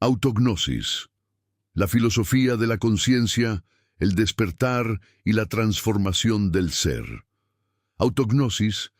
Autognosis, la filosofía de la conciencia, el despertar y la transformación del ser. Autognosis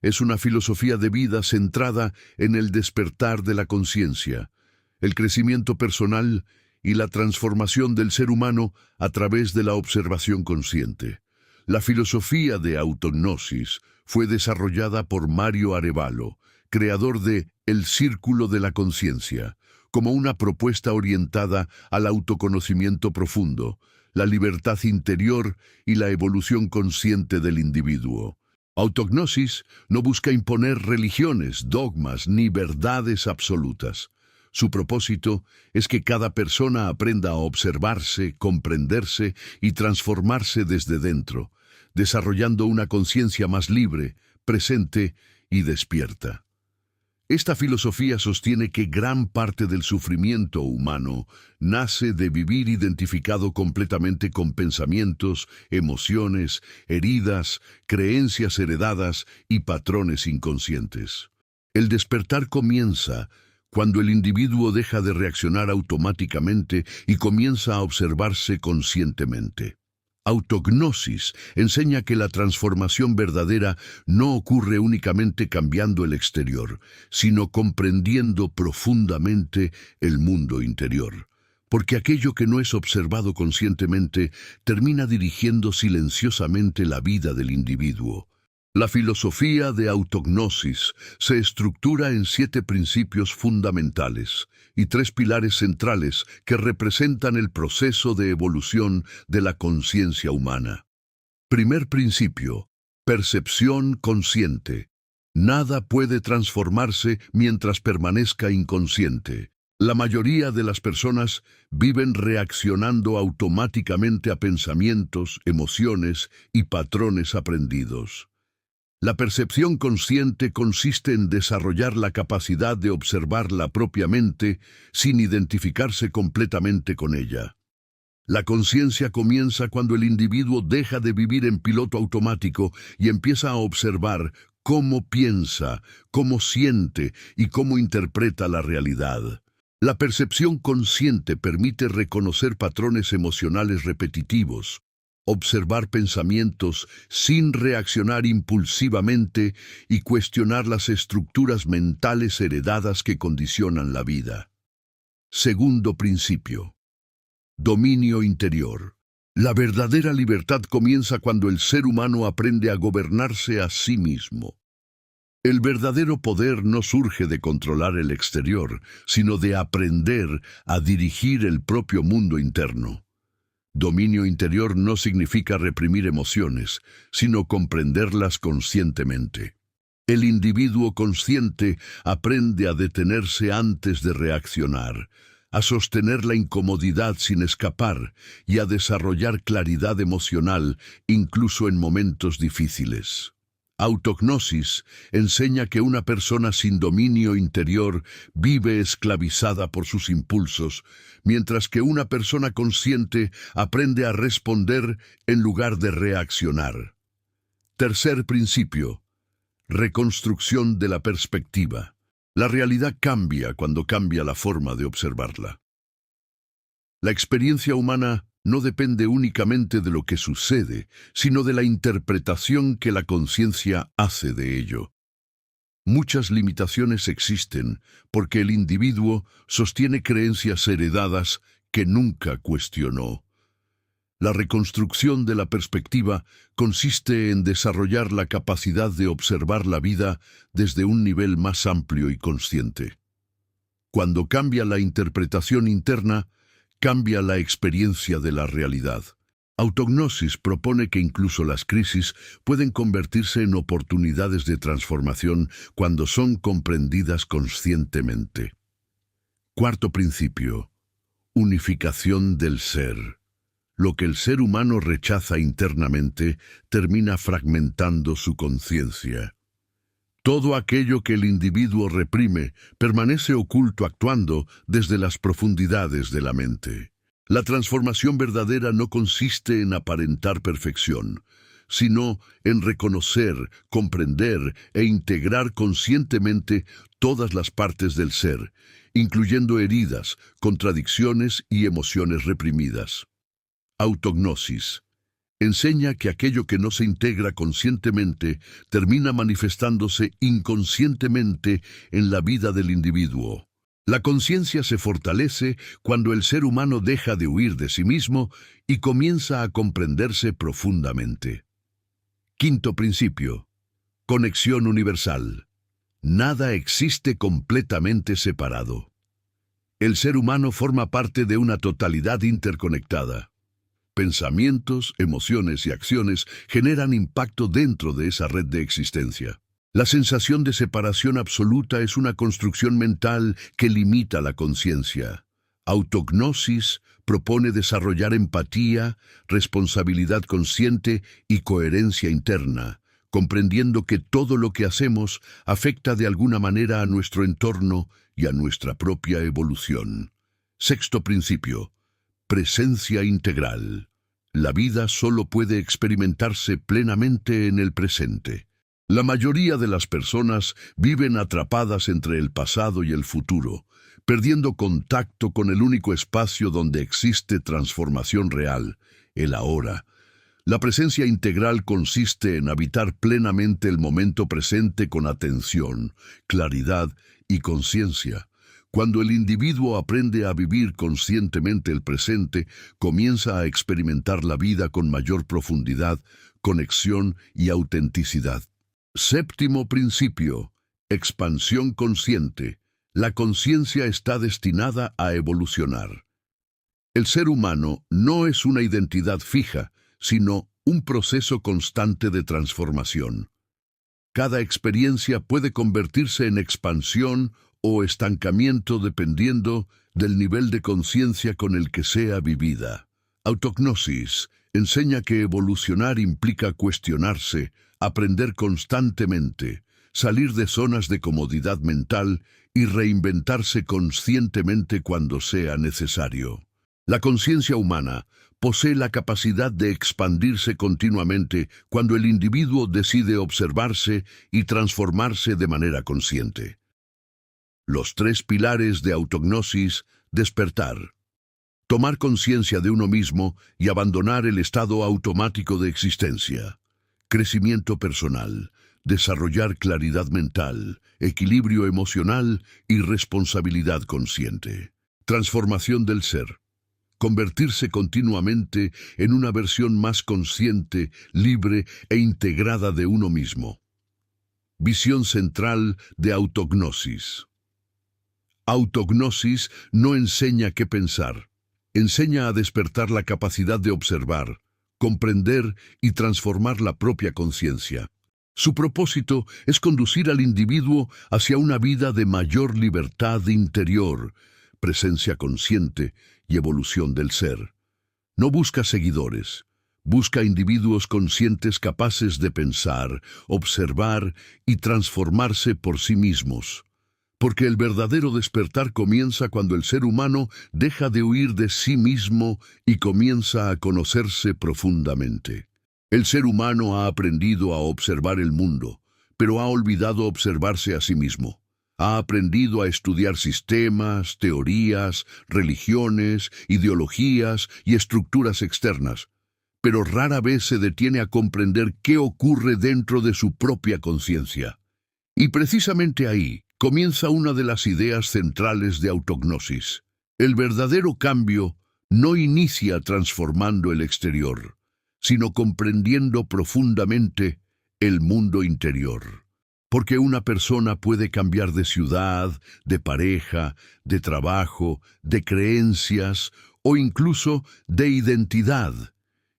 es una filosofía de vida centrada en el despertar de la conciencia, el crecimiento personal y la transformación del ser humano a través de la observación consciente. La filosofía de autognosis fue desarrollada por Mario Arevalo, creador de El Círculo de la Conciencia, como una propuesta orientada al autoconocimiento profundo, la libertad interior y la evolución consciente del individuo. Autognosis no busca imponer religiones, dogmas ni verdades absolutas. Su propósito es que cada persona aprenda a observarse, comprenderse y transformarse desde dentro, desarrollando una conciencia más libre, presente y despierta. Esta filosofía sostiene que gran parte del sufrimiento humano nace de vivir identificado completamente con pensamientos, emociones, heridas, creencias heredadas y patrones inconscientes. El despertar comienza cuando el individuo deja de reaccionar automáticamente y comienza a observarse conscientemente. Autognosis enseña que la transformación verdadera no ocurre únicamente cambiando el exterior, sino comprendiendo profundamente el mundo interior. Porque aquello que no es observado conscientemente termina dirigiendo silenciosamente la vida del individuo. La filosofía de autognosis se estructura en 7 principios fundamentales y 3 pilares centrales que representan el proceso de evolución de la conciencia humana. Primer principio: percepción consciente. Nada puede transformarse mientras permanezca inconsciente. La mayoría de las personas viven reaccionando automáticamente a pensamientos, emociones y patrones aprendidos. La percepción consciente consiste en desarrollar la capacidad de observar la propia mente sin identificarse completamente con ella. La conciencia comienza cuando el individuo deja de vivir en piloto automático y empieza a observar cómo piensa, cómo siente y cómo interpreta la realidad. La percepción consciente permite reconocer patrones emocionales repetitivos, observar pensamientos sin reaccionar impulsivamente y cuestionar las estructuras mentales heredadas que condicionan la vida. Segundo principio: dominio interior. La verdadera libertad comienza cuando el ser humano aprende a gobernarse a sí mismo. El verdadero poder no surge de controlar el exterior, sino de aprender a dirigir el propio mundo interno. Dominio interior no significa reprimir emociones, sino comprenderlas conscientemente. El individuo consciente aprende a detenerse antes de reaccionar, a sostener la incomodidad sin escapar y a desarrollar claridad emocional incluso en momentos difíciles. Autognosis enseña que una persona sin dominio interior vive esclavizada por sus impulsos, mientras que una persona consciente aprende a responder en lugar de reaccionar. Tercer principio: reconstrucción de la perspectiva. La realidad cambia cuando cambia la forma de observarla. La experiencia humana no depende únicamente de lo que sucede, sino de la interpretación que la conciencia hace de ello. Muchas limitaciones existen porque el individuo sostiene creencias heredadas que nunca cuestionó. La reconstrucción de la perspectiva consiste en desarrollar la capacidad de observar la vida desde un nivel más amplio y consciente. Cuando cambia la interpretación interna, cambia la experiencia de la realidad. Autognosis propone que incluso las crisis pueden convertirse en oportunidades de transformación cuando son comprendidas conscientemente. Cuarto principio: unificación del ser. Lo que el ser humano rechaza internamente termina fragmentando su conciencia. Todo aquello que el individuo reprime permanece oculto actuando desde las profundidades de la mente. La transformación verdadera no consiste en aparentar perfección, sino en reconocer, comprender e integrar conscientemente todas las partes del ser, incluyendo heridas, contradicciones y emociones reprimidas. Autognosis. Enseña que aquello que no se integra conscientemente termina manifestándose inconscientemente en la vida del individuo. La conciencia se fortalece cuando el ser humano deja de huir de sí mismo y comienza a comprenderse profundamente. Quinto principio. Conexión universal. Nada existe completamente separado. El ser humano forma parte de una totalidad interconectada. Pensamientos, emociones y acciones generan impacto dentro de esa red de existencia. La sensación de separación absoluta es una construcción mental que limita la conciencia. Autognosis propone desarrollar empatía, responsabilidad consciente y coherencia interna, comprendiendo que todo lo que hacemos afecta de alguna manera a nuestro entorno y a nuestra propia evolución. Sexto principio. Presencia integral. La vida solo puede experimentarse plenamente en el presente. La mayoría de las personas viven atrapadas entre el pasado y el futuro, perdiendo contacto con el único espacio donde existe transformación real, el ahora. La presencia integral consiste en habitar plenamente el momento presente con atención, claridad y conciencia. Cuando el individuo aprende a vivir conscientemente el presente, comienza a experimentar la vida con mayor profundidad, conexión y autenticidad. Séptimo principio. Expansión consciente. La conciencia está destinada a evolucionar. El ser humano no es una identidad fija, sino un proceso constante de transformación. Cada experiencia puede convertirse en expansión o estancamiento dependiendo del nivel de conciencia con el que sea vivida. Autognosis enseña que evolucionar implica cuestionarse, aprender constantemente, salir de zonas de comodidad mental y reinventarse conscientemente cuando sea necesario. La conciencia humana posee la capacidad de expandirse continuamente cuando el individuo decide observarse y transformarse de manera consciente. Los tres pilares de autognosis: despertar, tomar conciencia de uno mismo y abandonar el estado automático de existencia. Crecimiento personal, desarrollar claridad mental, equilibrio emocional y responsabilidad consciente. Transformación del ser, convertirse continuamente en una versión más consciente, libre e integrada de uno mismo. Visión central de autognosis. Autognosis no enseña qué pensar, enseña a despertar la capacidad de observar, comprender y transformar la propia conciencia. Su propósito es conducir al individuo hacia una vida de mayor libertad interior, presencia consciente y evolución del ser. No busca seguidores, busca individuos conscientes capaces de pensar, observar y transformarse por sí mismos. Porque el verdadero despertar comienza cuando el ser humano deja de huir de sí mismo y comienza a conocerse profundamente. El ser humano ha aprendido a observar el mundo, pero ha olvidado observarse a sí mismo. Ha aprendido a estudiar sistemas, teorías, religiones, ideologías y estructuras externas, pero rara vez se detiene a comprender qué ocurre dentro de su propia conciencia. Y precisamente ahí comienza una de las ideas centrales de autognosis. El verdadero cambio no inicia transformando el exterior, sino comprendiendo profundamente el mundo interior. Porque una persona puede cambiar de ciudad, de pareja, de trabajo, de creencias o incluso de identidad,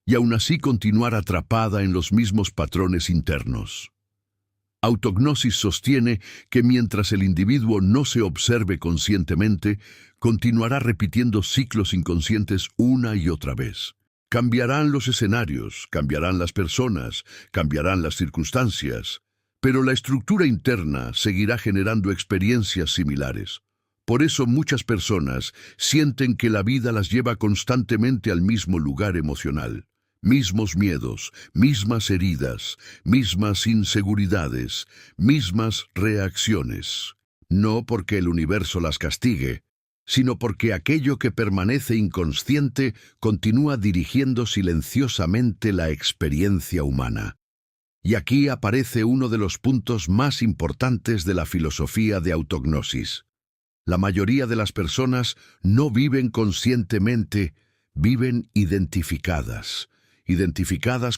y aún así continuar atrapada en los mismos patrones internos. Autognosis sostiene que mientras el individuo no se observe conscientemente, continuará repitiendo ciclos inconscientes una y otra vez. Cambiarán los escenarios, cambiarán las personas, cambiarán las circunstancias, pero la estructura interna seguirá generando experiencias similares. Por eso muchas personas sienten que la vida las lleva constantemente al mismo lugar emocional. Mismos miedos, mismas heridas, mismas inseguridades, mismas reacciones. No porque el universo las castigue, sino porque aquello que permanece inconsciente continúa dirigiendo silenciosamente la experiencia humana. Y aquí aparece uno de los puntos más importantes de la filosofía de autognosis. La mayoría de las personas no viven conscientemente, viven identificadas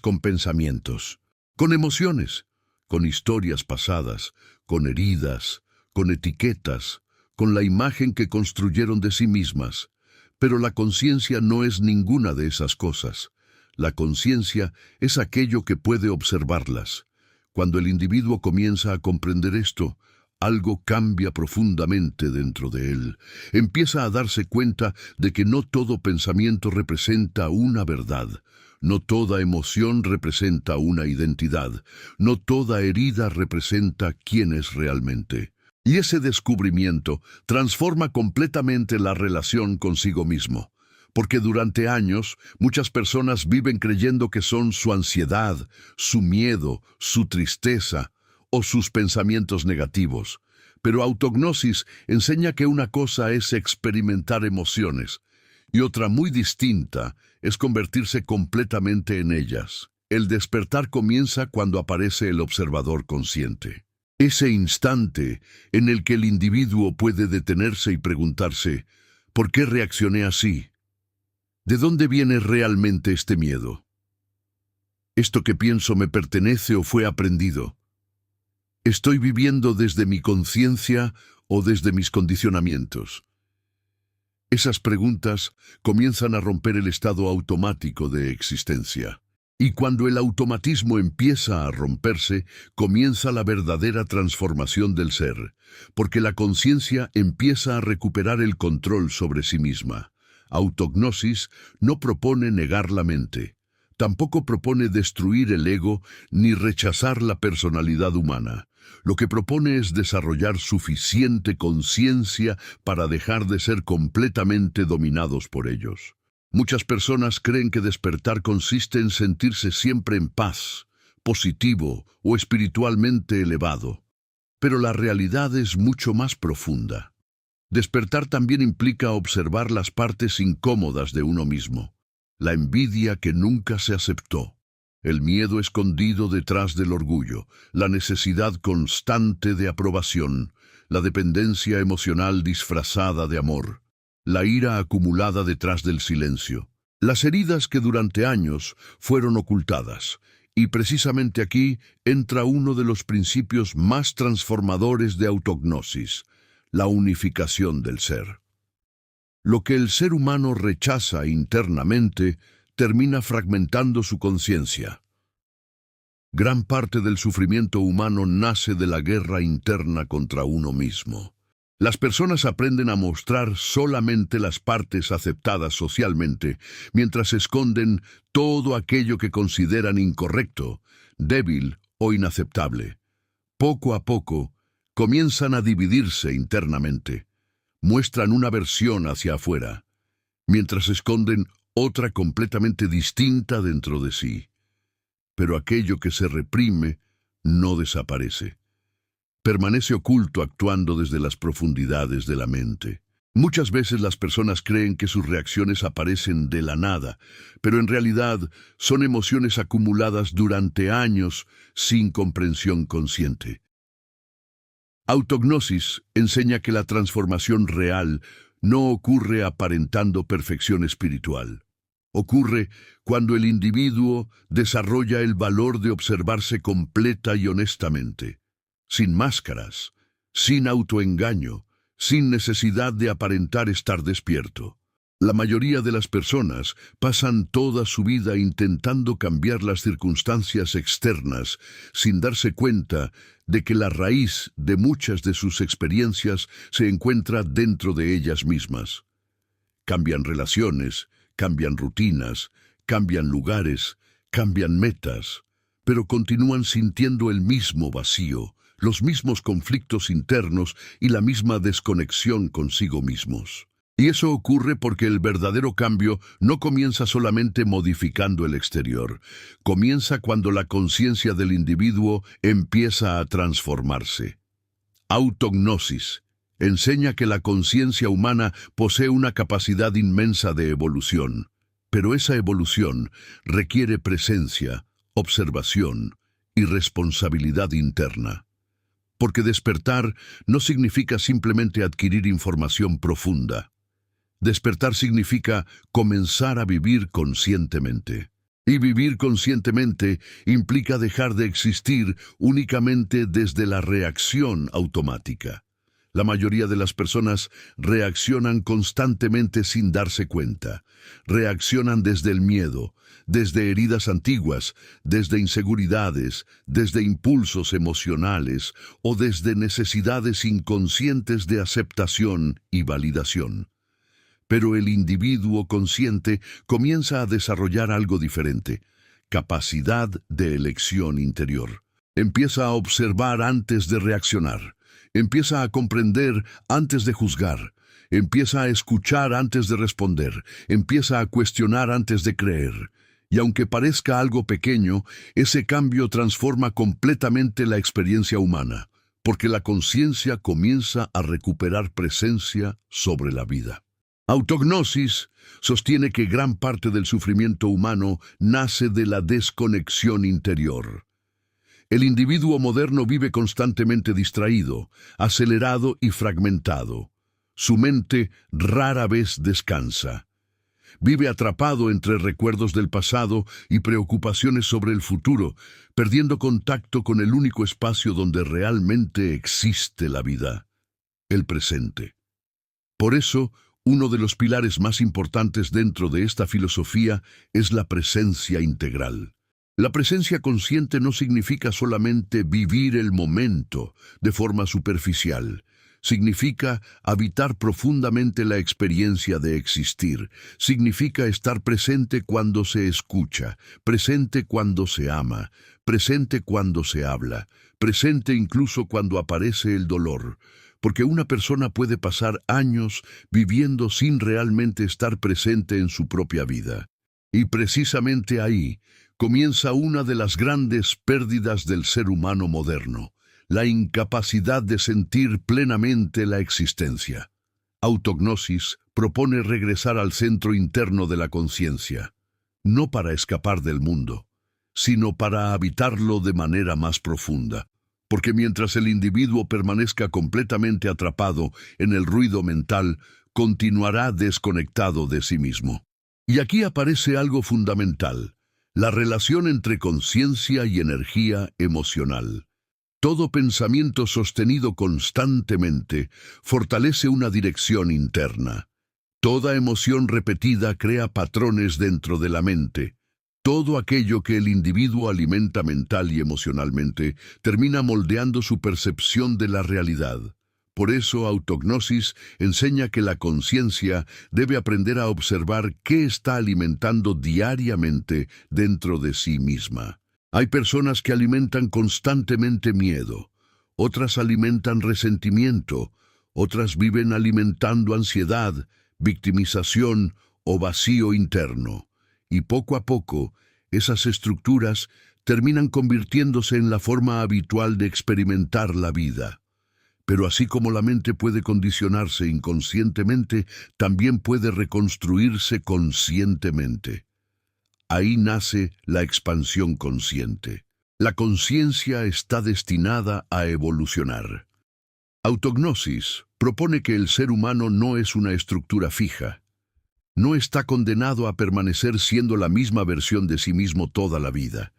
con pensamientos, con emociones, con historias pasadas, con heridas, con etiquetas, con la imagen que construyeron de sí mismas. Pero la conciencia no es ninguna de esas cosas. La conciencia es aquello que puede observarlas. Cuando el individuo comienza a comprender esto, algo cambia profundamente dentro de él. Empieza a darse cuenta de que no todo pensamiento representa una verdad. No toda emoción representa una identidad. No toda herida representa quién es realmente. Y ese descubrimiento transforma completamente la relación consigo mismo. Porque durante años, muchas personas viven creyendo que son su ansiedad, su miedo, su tristeza o sus pensamientos negativos. Pero autognosis enseña que una cosa es experimentar emociones y otra muy distinta es convertirse completamente en ellas. El despertar comienza cuando aparece el observador consciente. Ese instante en el que el individuo puede detenerse y preguntarse, ¿por qué reaccioné así? ¿De dónde viene realmente este miedo? ¿Esto que pienso me pertenece o fue aprendido? ¿Estoy viviendo desde mi conciencia o desde mis condicionamientos? Esas preguntas comienzan a romper el estado automático de existencia. Y cuando el automatismo empieza a romperse, comienza la verdadera transformación del ser, porque la conciencia empieza a recuperar el control sobre sí misma. Autognosis no propone negar la mente, tampoco propone destruir el ego ni rechazar la personalidad humana. Lo que propone es desarrollar suficiente conciencia para dejar de ser completamente dominados por ellos. Muchas personas creen que despertar consiste en sentirse siempre en paz, positivo o espiritualmente elevado. Pero la realidad es mucho más profunda. Despertar también implica observar las partes incómodas de uno mismo. La envidia que nunca se aceptó, el miedo escondido detrás del orgullo, la necesidad constante de aprobación, la dependencia emocional disfrazada de amor, la ira acumulada detrás del silencio, las heridas que durante años fueron ocultadas. Y precisamente aquí entra uno de los principios más transformadores de autognosis, la unificación del ser. Lo que el ser humano rechaza internamente termina fragmentando su conciencia. Gran parte del sufrimiento humano nace de la guerra interna contra uno mismo. Las personas aprenden a mostrar solamente las partes aceptadas socialmente, mientras esconden todo aquello que consideran incorrecto, débil o inaceptable. Poco a poco, comienzan a dividirse internamente. Muestran una versión hacia afuera, mientras esconden otra completamente distinta dentro de sí. Pero aquello que se reprime no desaparece. Permanece oculto actuando desde las profundidades de la mente. Muchas veces las personas creen que sus reacciones aparecen de la nada, pero en realidad son emociones acumuladas durante años sin comprensión consciente. Autognosis enseña que la transformación real no ocurre aparentando perfección espiritual. Ocurre cuando el individuo desarrolla el valor de observarse completa y honestamente, sin máscaras, sin autoengaño, sin necesidad de aparentar estar despierto. La mayoría de las personas pasan toda su vida intentando cambiar las circunstancias externas sin darse cuenta de que la raíz de muchas de sus experiencias se encuentra dentro de ellas mismas. Cambian relaciones, cambian rutinas, cambian lugares, cambian metas, pero continúan sintiendo el mismo vacío, los mismos conflictos internos y la misma desconexión consigo mismos. Y eso ocurre porque el verdadero cambio no comienza solamente modificando el exterior, comienza cuando la conciencia del individuo empieza a transformarse. Autognosis enseña que la conciencia humana posee una capacidad inmensa de evolución, pero esa evolución requiere presencia, observación y responsabilidad interna. Porque despertar no significa simplemente adquirir información profunda. Despertar significa comenzar a vivir conscientemente. Y vivir conscientemente implica dejar de existir únicamente desde la reacción automática. La mayoría de las personas reaccionan constantemente sin darse cuenta. Reaccionan desde el miedo, desde heridas antiguas, desde inseguridades, desde impulsos emocionales o desde necesidades inconscientes de aceptación y validación. Pero el individuo consciente comienza a desarrollar algo diferente: capacidad de elección interior. Empieza a observar antes de reaccionar. Empieza a comprender antes de juzgar. Empieza a escuchar antes de responder. Empieza a cuestionar antes de creer. Y aunque parezca algo pequeño, ese cambio transforma completamente la experiencia humana, porque la conciencia comienza a recuperar presencia sobre la vida. Autognosis sostiene que gran parte del sufrimiento humano nace de la desconexión interior. El individuo moderno vive constantemente distraído, acelerado y fragmentado. Su mente rara vez descansa. Vive atrapado entre recuerdos del pasado y preocupaciones sobre el futuro, perdiendo contacto con el único espacio donde realmente existe la vida: el presente. Por eso, uno de los pilares más importantes dentro de esta filosofía es la presencia integral. La presencia consciente no significa solamente vivir el momento de forma superficial. Significa habitar profundamente la experiencia de existir. Significa estar presente cuando se escucha, presente cuando se ama, presente cuando se habla, presente incluso cuando aparece el dolor. Porque una persona puede pasar años viviendo sin realmente estar presente en su propia vida. Y precisamente ahí comienza una de las grandes pérdidas del ser humano moderno: la incapacidad de sentir plenamente la existencia. Autognosis propone regresar al centro interno de la conciencia, no para escapar del mundo, sino para habitarlo de manera más profunda. Porque mientras el individuo permanezca completamente atrapado en el ruido mental, continuará desconectado de sí mismo. Y aquí aparece algo fundamental: la relación entre conciencia y energía emocional. Todo pensamiento sostenido constantemente fortalece una dirección interna. Toda emoción repetida crea patrones dentro de la mente. Todo aquello que el individuo alimenta mental y emocionalmente termina moldeando su percepción de la realidad. Por eso, Autognosis enseña que la conciencia debe aprender a observar qué está alimentando diariamente dentro de sí misma. Hay personas que alimentan constantemente miedo, otras alimentan resentimiento, otras viven alimentando ansiedad, victimización o vacío interno. Y poco a poco, esas estructuras terminan convirtiéndose en la forma habitual de experimentar la vida. Pero así como la mente puede condicionarse inconscientemente, también puede reconstruirse conscientemente. Ahí nace la expansión consciente. La conciencia está destinada a evolucionar. Autognosis propone que el ser humano no es una estructura fija. No está condenado a permanecer siendo la misma versión de sí mismo toda la vida.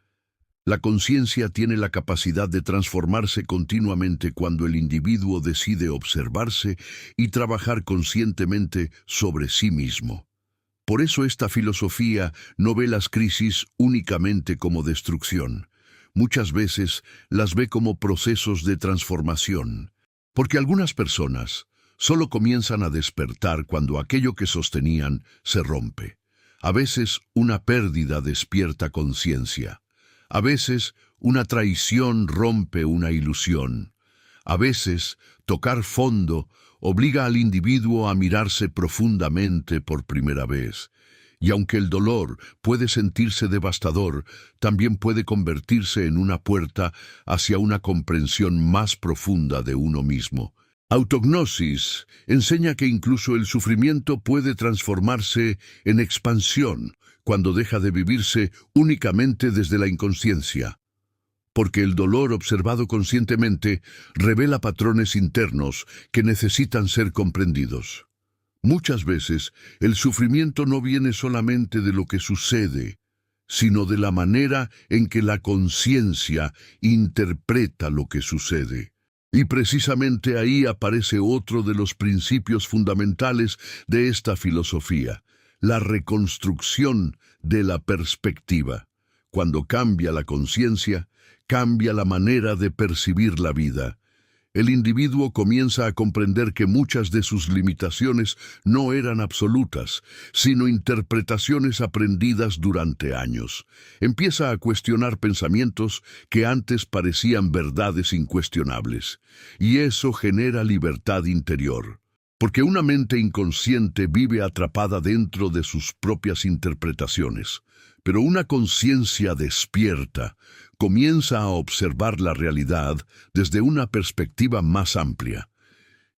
La conciencia tiene la capacidad de transformarse continuamente cuando el individuo decide observarse y trabajar conscientemente sobre sí mismo. Por eso esta filosofía no ve las crisis únicamente como destrucción. Muchas veces las ve como procesos de transformación. Porque algunas personas solo comienzan a despertar cuando aquello que sostenían se rompe. A veces una pérdida despierta conciencia. A veces una traición rompe una ilusión. A veces, tocar fondo obliga al individuo a mirarse profundamente por primera vez. Y aunque el dolor puede sentirse devastador, también puede convertirse en una puerta hacia una comprensión más profunda de uno mismo. Autognosis enseña que incluso el sufrimiento puede transformarse en expansión cuando deja de vivirse únicamente desde la inconsciencia, porque el dolor observado conscientemente revela patrones internos que necesitan ser comprendidos. Muchas veces, el sufrimiento no viene solamente de lo que sucede, sino de la manera en que la conciencia interpreta lo que sucede. Y precisamente ahí aparece otro de los principios fundamentales de esta filosofía, la reconstrucción de la perspectiva. Cuando cambia la conciencia, cambia la manera de percibir la vida. El individuo comienza a comprender que muchas de sus limitaciones no eran absolutas, sino interpretaciones aprendidas durante años. Empieza a cuestionar pensamientos que antes parecían verdades incuestionables, y eso genera libertad interior. Porque una mente inconsciente vive atrapada dentro de sus propias interpretaciones, pero una conciencia despierta comienza a observar la realidad desde una perspectiva más amplia.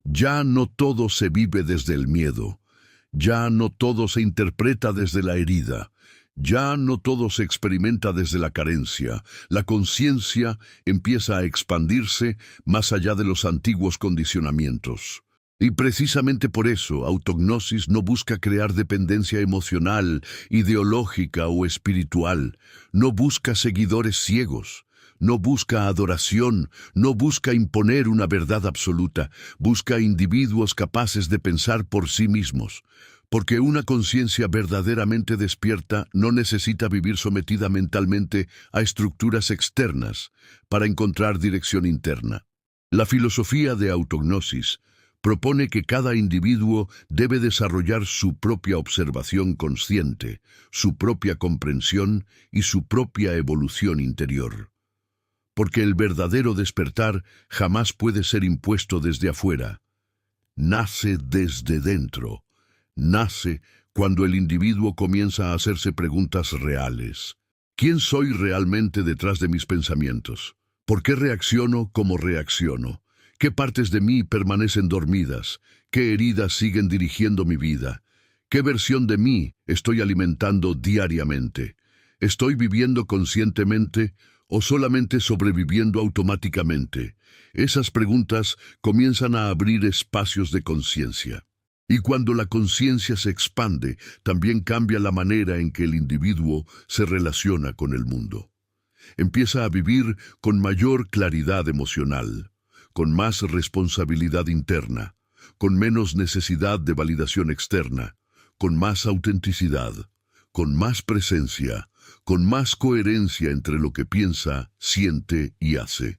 Ya no todo se vive desde el miedo, ya no todo se interpreta desde la herida, ya no todo se experimenta desde la carencia. La conciencia empieza a expandirse más allá de los antiguos condicionamientos. Y precisamente por eso, autognosis no busca crear dependencia emocional, ideológica o espiritual. No busca seguidores ciegos. No busca adoración. No busca imponer una verdad absoluta. Busca individuos capaces de pensar por sí mismos. Porque una conciencia verdaderamente despierta no necesita vivir sometida mentalmente a estructuras externas para encontrar dirección interna. La filosofía de autognosis propone que cada individuo debe desarrollar su propia observación consciente, su propia comprensión y su propia evolución interior. Porque el verdadero despertar jamás puede ser impuesto desde afuera. Nace desde dentro. Nace cuando el individuo comienza a hacerse preguntas reales. ¿Quién soy realmente detrás de mis pensamientos? ¿Por qué reacciono como reacciono? ¿Qué partes de mí permanecen dormidas? ¿Qué heridas siguen dirigiendo mi vida? ¿Qué versión de mí estoy alimentando diariamente? ¿Estoy viviendo conscientemente o solamente sobreviviendo automáticamente? Esas preguntas comienzan a abrir espacios de conciencia. Y cuando la conciencia se expande, también cambia la manera en que el individuo se relaciona con el mundo. Empieza a vivir con mayor claridad emocional, con más responsabilidad interna, con menos necesidad de validación externa, con más autenticidad, con más presencia, con más coherencia entre lo que piensa, siente y hace.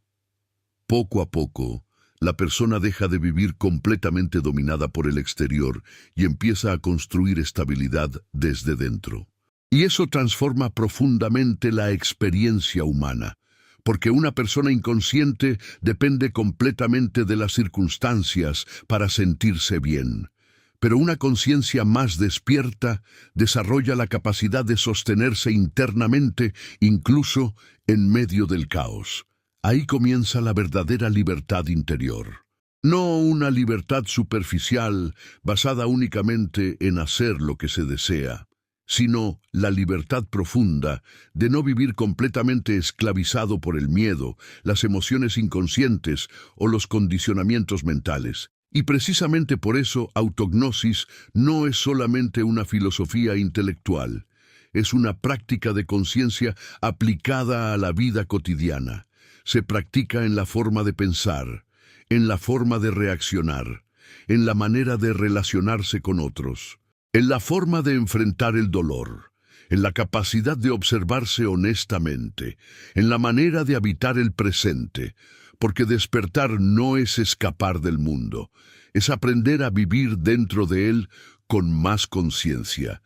Poco a poco, la persona deja de vivir completamente dominada por el exterior y empieza a construir estabilidad desde dentro. Y eso transforma profundamente la experiencia humana. Porque una persona inconsciente depende completamente de las circunstancias para sentirse bien. Pero una conciencia más despierta desarrolla la capacidad de sostenerse internamente, incluso en medio del caos. Ahí comienza la verdadera libertad interior. No una libertad superficial basada únicamente en hacer lo que se desea, sino la libertad profunda de no vivir completamente esclavizado por el miedo, las emociones inconscientes o los condicionamientos mentales. Y precisamente por eso, autognosis no es solamente una filosofía intelectual, es una práctica de conciencia aplicada a la vida cotidiana. Se practica en la forma de pensar, en la forma de reaccionar, en la manera de relacionarse con otros, en la forma de enfrentar el dolor, en la capacidad de observarse honestamente, en la manera de habitar el presente, porque despertar no es escapar del mundo, es aprender a vivir dentro de él con más conciencia.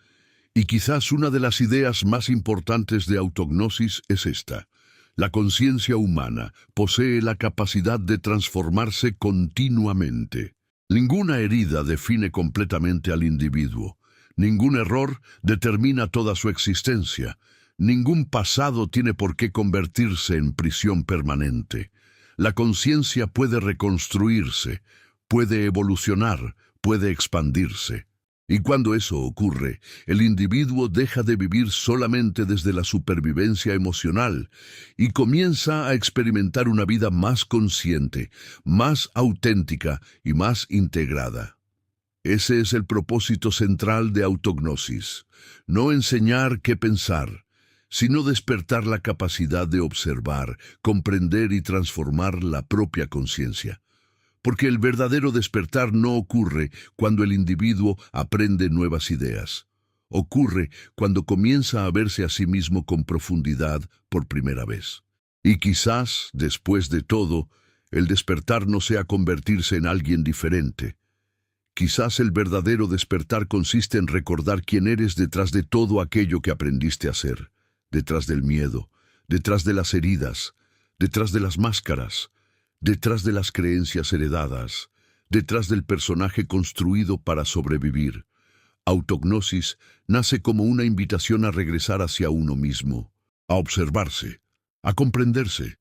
Y quizás una de las ideas más importantes de autognosis es esta: La conciencia humana posee la capacidad de transformarse continuamente. Ninguna herida define completamente al individuo. Ningún error determina toda su existencia. Ningún pasado tiene por qué convertirse en prisión permanente. La conciencia puede reconstruirse, puede evolucionar, puede expandirse. Y cuando eso ocurre, el individuo deja de vivir solamente desde la supervivencia emocional y comienza a experimentar una vida más consciente, más auténtica y más integrada. Ese es el propósito central de autognosis: no enseñar qué pensar, sino despertar la capacidad de observar, comprender y transformar la propia conciencia. Porque el verdadero despertar no ocurre cuando el individuo aprende nuevas ideas. Ocurre cuando comienza a verse a sí mismo con profundidad por primera vez. Y quizás, después de todo, el despertar no sea convertirse en alguien diferente. Quizás el verdadero despertar consiste en recordar quién eres detrás de todo aquello que aprendiste a ser, detrás del miedo, detrás de las heridas, detrás de las máscaras, detrás de las creencias heredadas, detrás del personaje construido para sobrevivir. Autognosis nace como una invitación a regresar hacia uno mismo, a observarse, a comprenderse,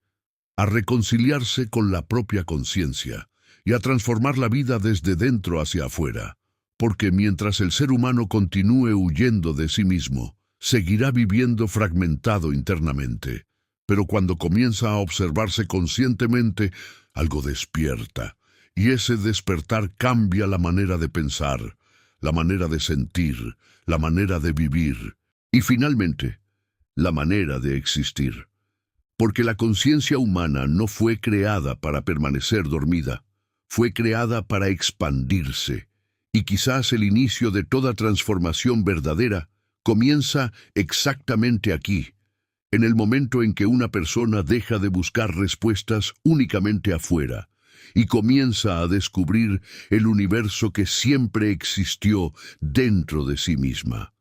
a reconciliarse con la propia conciencia y a transformar la vida desde dentro hacia afuera. Porque mientras el ser humano continúe huyendo de sí mismo, seguirá viviendo fragmentado internamente. Pero cuando comienza a observarse conscientemente, algo despierta, y ese despertar cambia la manera de pensar, la manera de sentir, la manera de vivir, y finalmente, la manera de existir. Porque la conciencia humana no fue creada para permanecer dormida, fue creada para expandirse, y quizás el inicio de toda transformación verdadera comienza exactamente aquí, en el momento en que una persona deja de buscar respuestas únicamente afuera y comienza a descubrir el universo que siempre existió dentro de sí misma.